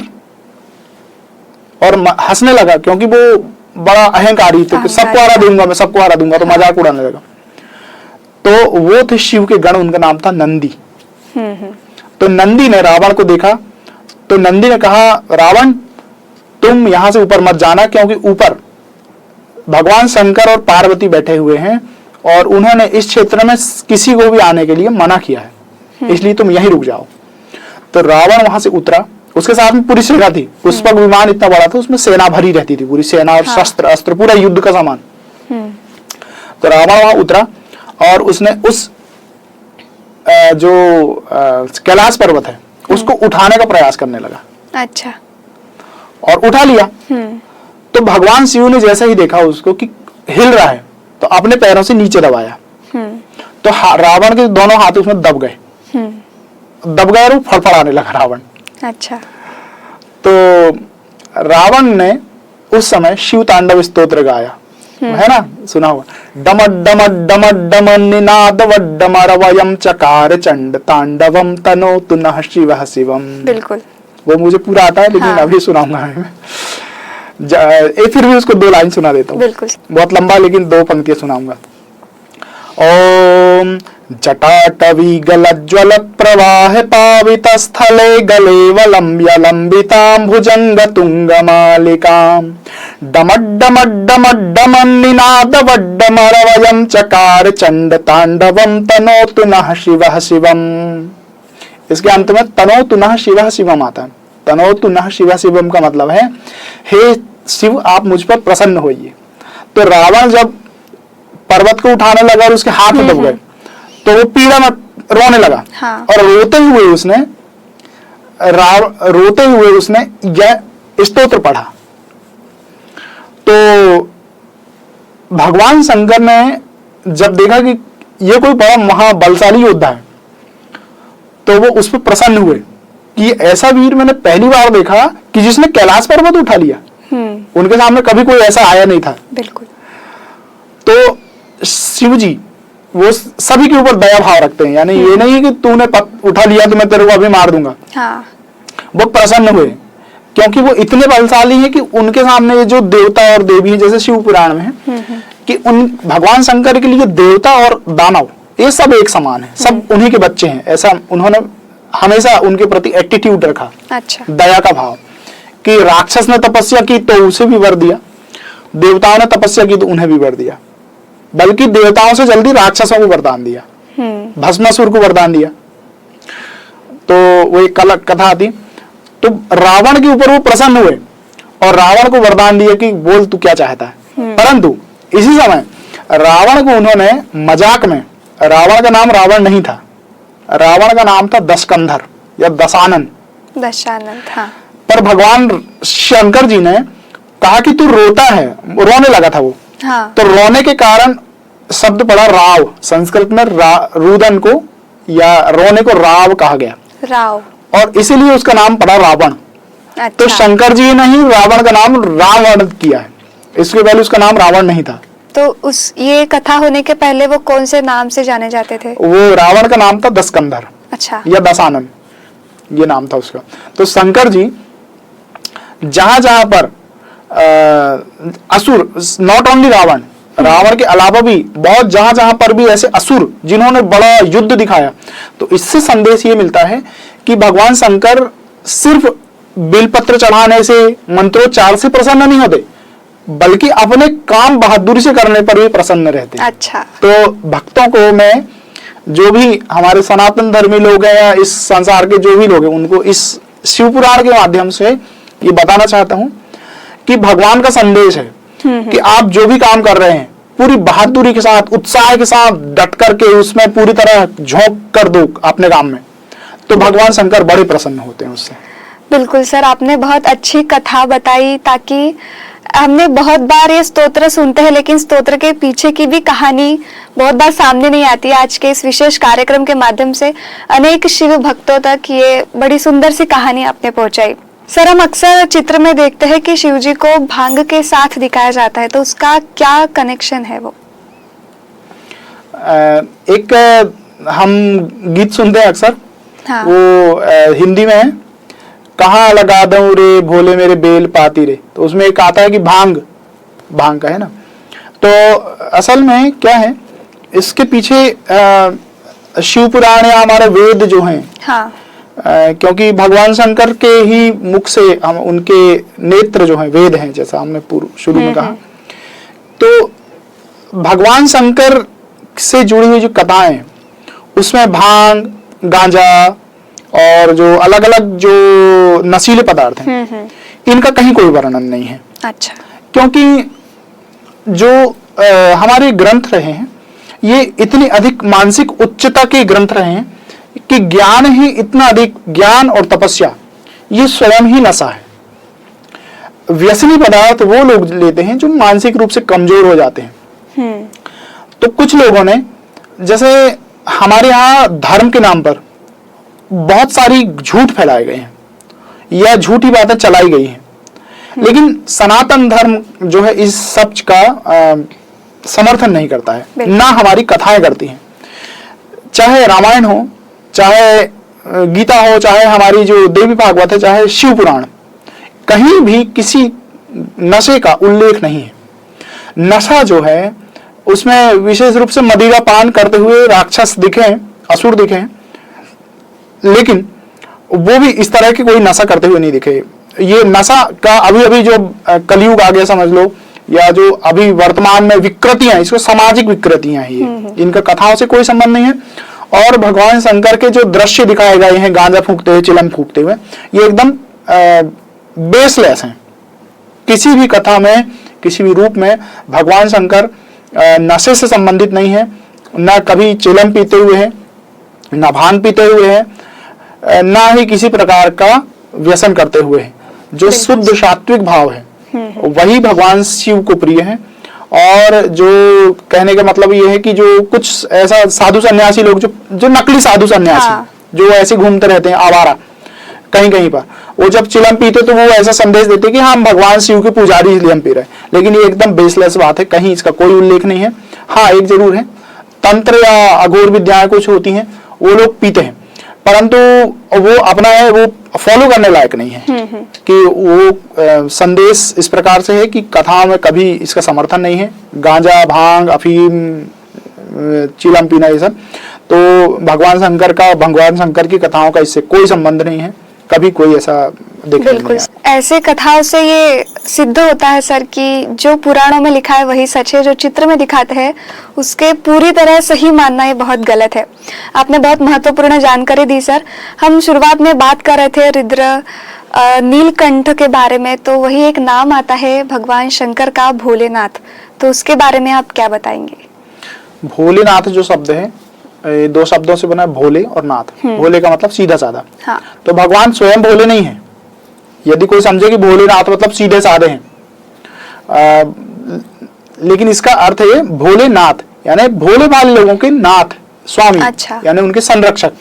[SPEAKER 2] और हंसने लगा क्योंकि वो बड़ा अहंकारी, तो सबको हरा दूंगा मैं, सबको हरा दूंगा, तो मजाक उड़ाने लगा। तो वो थे शिव के गण, उनका नाम था नंदी। तो नंदी ने रावण को देखा, तो नंदी ने कहा रावण तुम यहां से ऊपर मत जाना, क्योंकि ऊपर भगवान शंकर और पार्वती बैठे हुए हैं और उन्होंने इस क्षेत्र में किसी को भी आने के लिए मना किया है, इसलिए तुम यहीं रुक जाओ। तो रावण वहां से उतरा, उसके साथ में पूरी सेना थी, पुष्पक विमान इतना बड़ा था, उसमें सेना भरी रहती थी, पूरी सेना और शस्त्र अस्त्र पूरा युद्ध का सामान। तो रावण वहां उतरा और उसने उस जो कैलाश पर्वत है उसको उठाने का प्रयास करने लगा। अच्छा। और उठा लिया। तो भगवान शिव ने जैसा ही देखा उसको कि हिल रहा है, तो अपने पैरों से नीचे दबाया। तो रावण के दोनों हाथ उसमें दब गए, और वो फड़फड़ाने लगा रावण। अच्छा। तो रावण ने उस समय शिव तांडव स्तोत्र गाया, है ना, सुना हुआ, डम डम डम डम निनाद वड्डमर वयम चकार चंड तांडवम तनोतु नः शिवः शिवम। बिल्कुल, वो मुझे पूरा आता है, लेकिन अभी सुनाऊंगा मैं। फिर भी उसको 2 लाइन सुना देता हूँ। बिल्कुल, बहुत लंबा, लेकिन 2 पंक्तियां सुनाऊंगा। ओम जटाटवी गलज्ज्वल प्रवाह पावित स्थले गलेवलम्ब्य लंबितां भुजंग तुंग मालिकां डमड्डमड्डमड्डमन्निनाद वड्डमरवयं चकार चंड तांडवं तनोतु नः शिवः शिवम्। इसके अंत में तनोतु नः शिवः शिवम् आता है। तनोतु नः शिवः शिवम् का मतलब है, हे शिव आप मुझ पर प्रसन्न होइए। तो रावण जब पर्वत को उठाने लगा और उसके हाथ में दब गए, तो वो पीड़ा में रोने लगा। हाँ। और रोते हुए उसने यह स्तोत्र पढ़ा। तो भगवान शंकर ने जब देखा कि ये कोई बड़ा महाबलशाली योद्धा है, तो वो उस पर प्रसन्न हुए कि ऐसा वीर मैंने पहली बार देखा कि जिसने कैलाश पर्वत उठा लिया। उनके सामने कभी कोई ऐसा आया नहीं था।
[SPEAKER 1] बिल्कुल।
[SPEAKER 2] तो शिव जी वो सभी के ऊपर दया भाव रखते हैं, यानी ये नहीं कि तूने उठा लिया तो मैं तेरे को अभी मार दूंगा।
[SPEAKER 1] हाँ।
[SPEAKER 2] वो प्रसन्न हुए क्योंकि वो इतने बलशाली हैं कि उनके सामने ये जो देवता और देवी हैं, जैसे शिव पुराण में है कि उन भगवान शंकर के लिए देवता और दानव ये सब एक समान है, सब उन्हीं के बच्चे हैं। ऐसा उन्होंने हमेशा उनके प्रति एटीट्यूड रखा।
[SPEAKER 1] अच्छा।
[SPEAKER 2] दया का भाव कि राक्षस ने तपस्या की तो उसे भी वर दिया, देवताओं ने तपस्या की तो उन्हें भी वर दिया, बल्कि देवताओं से जल्दी राक्षसों को वरदान दिया, भस्मासुर को वरदान दिया। तो वो एक कथा आती, तो रावण के ऊपर वो प्रसन्न हुए और रावण को वरदान दिया कि बोल तू क्या चाहता है। परंतु इसी समय रावण को उन्होंने मजाक में, रावण का नाम रावण नहीं था, रावण का नाम था दशकंधर या दशानन।
[SPEAKER 1] दशानन, हाँ।
[SPEAKER 2] पर भगवान शंकर जी ने कहा कि तू रोता है, रोने लगा था वो।
[SPEAKER 1] हाँ।
[SPEAKER 2] तो रोने के कारण शब्द पड़ा राव, संस्कृत में रुदन को या रोने को राव कहा गया,
[SPEAKER 1] राव,
[SPEAKER 2] और इसीलिए उसका नाम पड़ा रावण।
[SPEAKER 1] अच्छा।
[SPEAKER 2] तो शंकर जी ने ही रावण का नाम रावण किया है, इसके पहले उसका नाम रावण नहीं था।
[SPEAKER 1] तो उस ये कथा होने के पहले वो कौन से नाम से जाने जाते थे?
[SPEAKER 2] वो रावण का नाम था दशकंधर।
[SPEAKER 1] अच्छा।
[SPEAKER 2] या दशानन, ये नाम था उसका। तो शंकर जी जहां जहां पर असुर, नॉट ओनली रावण, रावण के अलावा भी बहुत जहां जहां पर भी ऐसे असुर जिन्होंने बड़ा युद्ध दिखाया, तो इससे संदेश ये मिलता है कि भगवान शंकर सिर्फ बिलपत्र चढ़ाने से, मंत्रोच्चार से प्रसन्न नहीं होते, बल्कि अपने काम बहादुरी से करने पर भी प्रसन्न रहते हैं।
[SPEAKER 1] अच्छा।
[SPEAKER 2] तो भक्तों को मैं, जो भी हमारे सनातन धर्मी लोग हैं या इस संसार के जो भी लोग हैं, उनको इस शिव पुराण के माध्यम से ये बताना चाहता हूं कि भगवान का संदेश है कि आप जो भी काम कर रहे हैं पूरी बहादुरी के साथ, उत्साह के साथ डट करके उसमें पूरी तरह झोंक कर दो अपने काम में, तो भगवान शंकर बड़े प्रसन्न होते हैं उससे।
[SPEAKER 1] बिल्कुल सर, आपने बहुत अच्छी कथा बताई, ताकि हमने बहुत बार ये स्तोत्र सुनते हैं लेकिन स्तोत्र के पीछे की भी कहानी बहुत बार सामने नहीं आती। आज के इस विशेष कार्यक्रम के माध्यम से अनेक शिव भक्तों तक ये बड़ी सुंदर सी कहानी आपने पहुंचाई। सर, हम अक्सर चित्र में देखते हैं कि शिव जी को भांग के साथ दिखाया जाता है, तो उसका क्या कनेक्शन है? वो
[SPEAKER 2] एक हम गीत सुनते हैं अक्सर।
[SPEAKER 1] हाँ।
[SPEAKER 2] वो हिंदी में है, कहाँ लगा दूं रे भोले मेरे बेल पाती रे, तो उसमें एक आता है कि भांग का है ना। तो असल में क्या है, इसके पीछे शिव पुराण या हमारे वेद जो हैं,
[SPEAKER 1] हाँ।
[SPEAKER 2] क्योंकि भगवान शंकर के ही मुख से हम, उनके नेत्र जो हैं वेद हैं, जैसा हमने शुरू में कहा। तो भगवान शंकर से जुड़ी हुई जो कथाएं हैं उसमें भांग, गांजा और जो अलग अलग जो नशीले पदार्थ हैं, इनका कहीं कोई वर्णन नहीं है।
[SPEAKER 1] अच्छा।
[SPEAKER 2] क्योंकि जो हमारे ग्रंथ रहे हैं ये इतनी अधिक मानसिक उच्चता के ग्रंथ रहे हैं कि ज्ञान ही इतना अधिक, ज्ञान और तपस्या ये स्वयं ही नशा है। व्यसनी पदार्थ वो लोग लेते हैं जो मानसिक रूप से कमजोर हो जाते हैं। तो कुछ लोगों ने, जैसे हमारे यहाँ धर्म के नाम पर बहुत सारी झूठ फैलाए गए हैं या झूठी बातें चलाई गई हैं, लेकिन सनातन धर्म जो है इस सच का समर्थन नहीं करता है, ना हमारी कथाएं करती हैं। चाहे रामायण हो, चाहे गीता हो, चाहे हमारी जो देवी भागवत है, चाहे शिव पुराण, कहीं भी किसी नशे का उल्लेख नहीं है। नशा जो है उसमें विशेष रूप से मदिरा पान करते हुए राक्षस दिखे, असुर दिखे, लेकिन वो भी इस तरह के कोई नशा करते हुए नहीं दिखे। ये नशा का अभी अभी जो कलयुग आ गया समझ लो, या जो अभी वर्तमान में विकृतियां, इसको सामाजिक विकृतियां हैं ये, इनका कथाओं से कोई संबंध नहीं है। और भगवान शंकर के जो दृश्य दिखाए गए हैं गांजा फूंकते हुए, चिलम फूंकते हुए, ये एकदम बेसलेस हैं। किसी भी कथा में, किसी भी रूप में भगवान शंकर नशे से संबंधित नहीं है, ना कभी चिलम पीते हुए है, ना भांग पीते हुए है, ना ही किसी प्रकार का व्यसन करते हुए है। जो शुद्ध सात्विक भाव है वही भगवान शिव को प्रिय है, और जो कहने का मतलब ये है कि जो कुछ ऐसा साधु सन्यासी लोग जो नकली साधु सन्यासी,
[SPEAKER 1] हाँ।
[SPEAKER 2] जो ऐसे घूमते रहते हैं आवारा कहीं कहीं पर, वो जब चिलम पीते तो वो ऐसा संदेश देते कि हम भगवान शिव के पुजारी इसलिए हम पी रहे हैं, लेकिन ये एकदम बेसलेस बात है, कहीं इसका कोई उल्लेख नहीं है। हाँ, एक जरूर है, तंत्र या अघोर विद्याएं कुछ होती हैं, वो लोग पीते हैं, परंतु वो अपना है, वो फॉलो करने लायक नहीं है। कि वो संदेश इस प्रकार से है कि कथाओं में कभी इसका समर्थन नहीं है। गांजा, भांग, अफीम, चिलम पीना, ये सब तो भगवान शंकर की कथाओं का इससे कोई संबंध नहीं है, कभी कोई ऐसा देखने
[SPEAKER 1] बिल्कुल
[SPEAKER 2] नहीं आया।
[SPEAKER 1] ऐसे कथाओं से ये सिद्ध होता है सर कि जो पुराणों में लिखा है वही सच है, जो चित्र में दिखाते हैं उसके पूरी तरह सही मानना ये बहुत गलत है। आपने बहुत महत्वपूर्ण जानकारी दी सर। हम शुरुआत में बात कर रहे थे रुद्र नीलकंठ के बारे में, तो वही एक नाम आता है भगवान शंकर का भोलेनाथ, तो उसके बारे में आप क्या बताएंगे?
[SPEAKER 2] भोलेनाथ जो शब्द है, दो शब्दों से बना है, भोले और नाथ। भोले का मतलब सीधा साधा।
[SPEAKER 1] हाँ।
[SPEAKER 2] तो भगवान स्वयं भोले नहीं है। यदि कोई समझे कि भोलेनाथ मतलब सीधे साधे हैं, लेकिन इसका अर्थ है भोलेनाथ यानी भोले भाले लोगों के नाथ, स्वामी।
[SPEAKER 1] अच्छा।
[SPEAKER 2] यानी उनके संरक्षक।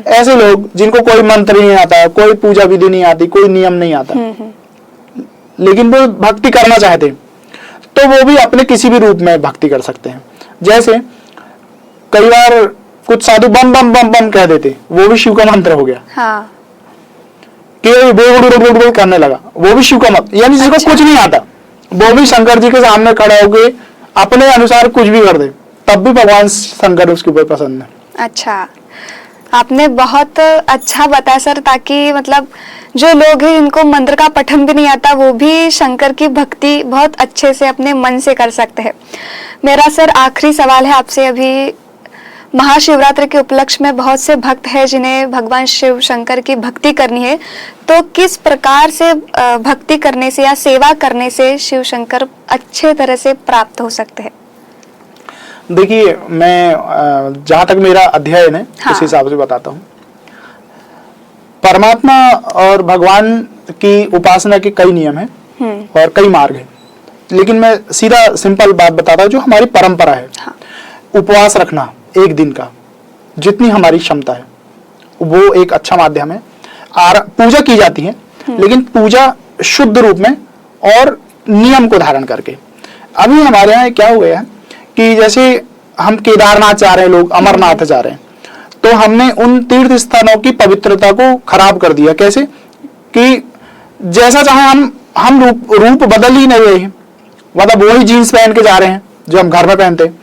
[SPEAKER 2] ऐसे लोग जिनको कोई मंत्र नहीं आता, कोई पूजा विधि नहीं आती, कोई नियम नहीं आता, लेकिन वो भक्ति करना चाहते हैं, तो वो भी अपने किसी भी रूप में भक्ति कर सकते हैं। जैसे कई बार कुछ साधु बम बम बम बम कह देते, वो भी शिव का मंत्र हो गया।
[SPEAKER 1] हाँ।
[SPEAKER 2] कि बोल करने लगा, वो भी शिव का मंत्र, यानी जिसको
[SPEAKER 1] अच्छा।
[SPEAKER 2] कुछ नहीं आता वो भी शंकर जी के सामने खड़ा होके अपने अनुसार कुछ भी कर दे, तब भी भगवान शंकर उसके ऊपर प्रसन्न है।
[SPEAKER 1] अच्छा, आपने बहुत अच्छा बताया सर, ताकि मतलब जो लोग हैं जिनको मंत्र का पठन भी नहीं आता वो भी शंकर की भक्ति बहुत अच्छे से अपने मन से कर सकते हैं। मेरा सर आखिरी सवाल है आपसे। अभी महाशिवरात्रि के उपलक्ष्य में बहुत से भक्त हैं जिन्हें भगवान शिव शंकर की भक्ति करनी है, तो किस प्रकार से भक्ति करने से या सेवा करने से शिव शंकर अच्छे तरह से प्राप्त हो सकते हैं?
[SPEAKER 2] देखिए, मैं जहां तक मेरा अध्ययन है
[SPEAKER 1] हाँ।
[SPEAKER 2] उस हिसाब से बताता हूँ। परमात्मा और भगवान की उपासना के कई नियम हैं और कई मार्ग हैं, लेकिन मैं सीधा सिंपल बात बताता हूँ जो हमारी परंपरा है।
[SPEAKER 1] हाँ।
[SPEAKER 2] उपवास रखना एक दिन का, जितनी हमारी क्षमता है, वो एक अच्छा माध्यम है। पूजा की जाती है, लेकिन पूजा शुद्ध रूप में और नियम को धारण करके। अभी हमारे यहाँ क्या हो गया है कि जैसे हम केदारनाथ जा रहे हैं, लोग अमरनाथ जा रहे हैं, तो हमने उन तीर्थ स्थानों की पवित्रता को खराब कर दिया। कैसे कि जैसा चाहे हम रूप बदल ही नहीं रहे हैं, मतलब वही जीन्स पहन के जा रहे हैं जो हम घर में पहनते हैं,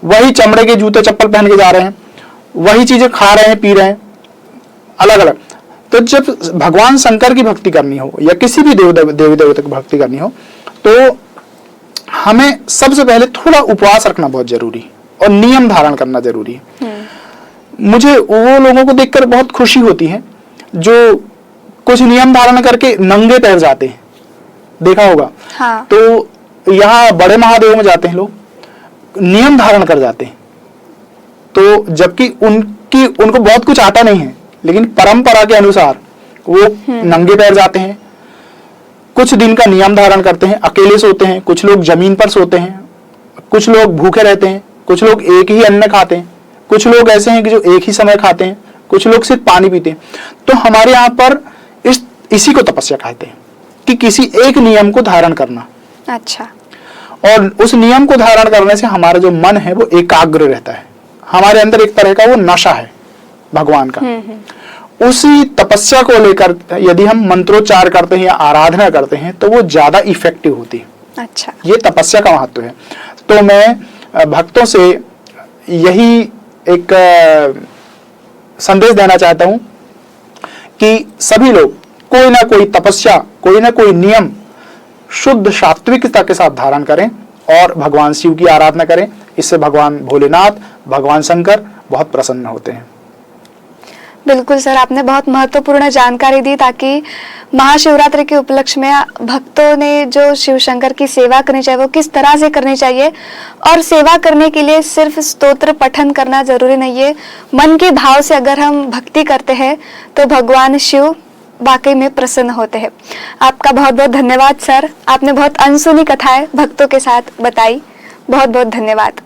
[SPEAKER 2] वही चमड़े के जूते चप्पल पहन के जा रहे हैं, वही चीजें खा रहे हैं, पी रहे हैं, अलग अलग। तो जब भगवान शंकर की भक्ति करनी हो या किसी भी देवी देवता की भक्ति करनी हो, तो हमें सबसे पहले थोड़ा उपवास रखना बहुत जरूरी और नियम धारण करना जरूरी है। मुझे वो लोगों को देखकर बहुत खुशी होती है जो कुछ नियम धारण करके नंगे पैर जाते हैं, देखा होगा।
[SPEAKER 1] हाँ।
[SPEAKER 2] तो यहाँ बड़े महादेव में जाते हैं लोग, नियम धारण कर जाते हैं, तो जबकि उनको बहुत कुछ आता नहीं है, लेकिन परंपरा के अनुसार वो नंगे पैर जाते हैं, कुछ दिन का नियम धारण करते हैं, अकेले सोते हैं, कुछ लोग जमीन पर सोते हैं, कुछ लोग भूखे रहते हैं, कुछ लोग एक ही अन्न खाते हैं, कुछ लोग ऐसे हैं कि जो एक ही समय खाते हैं, कुछ लोग सिर्फ पानी पीते हैं। तो हमारे यहाँ पर इसी को तपस्या कहते हैं कि किसी एक नियम को धारण करना।
[SPEAKER 1] अच्छा।
[SPEAKER 2] और उस नियम को धारण करने से हमारा जो मन है वो एकाग्र रहता है, हमारे अंदर एक तरह का वो नशा है भगवान का। उसी तपस्या को लेकर यदि हम मंत्रोच्चार करते हैं या आराधना करते हैं तो वो ज्यादा इफेक्टिव होती है।
[SPEAKER 1] अच्छा।
[SPEAKER 2] ये तपस्या का महत्व है। तो मैं भक्तों से यही एक संदेश देना चाहता हूं कि सभी लोग कोई ना कोई तपस्या, कोई ना कोई नियम शुद्ध सात्विकता के साथ धारण करें और भगवान शिव की आराधना करें। इससे भगवान भोलेनाथ, भगवान शंकर बहुत प्रसन्न होते हैं।
[SPEAKER 1] बिल्कुल सर, आपने बहुत महत्वपूर्ण जानकारी दी, ताकि महाशिवरात्रि के उपलक्ष्य में भक्तों ने जो शिव शंकर की सेवा करनी चाहिए वो किस तरह से करनी चाहिए। और सेवा करने के लिए सिर्फ स्तोत्र पठन करना जरूरी नहीं है, मन के भाव से अगर हम भक्ति करते हैं तो भगवान शिव वाकई में प्रसन्न होते हैं। आपका बहुत बहुत धन्यवाद सर, आपने बहुत अनसुनी कथाएं भक्तों के साथ बताई। बहुत बहुत धन्यवाद।